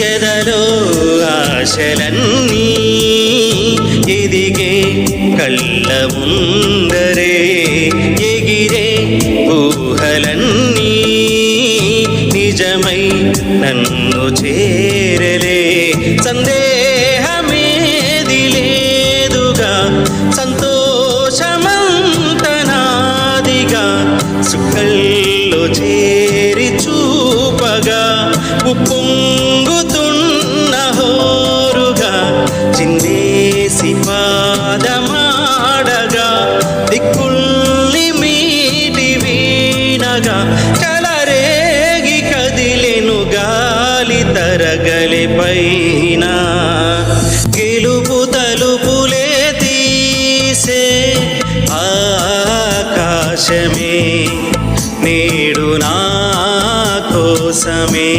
ఎదలో ఆశలన్నీ ఎదిగే కళ్ళ ముందరే ఎగిరే ఊహలన్నీ నిజమై నన్ను చేరలే సందేహమేది లేదుగా సంతోషమంత నాదిగా సుఖల్లో చేరి చూపగా ఉప్పొంగుతున్న హోరుగా చిందేసి పాదమాడగా దిక్కుల్ని మీటి వీణగా కలరేగి కదిలెను గాలి తరగలి పైన గెలుపు తలుపులే తీసే ఆకాశమే నేడు నా కోసమే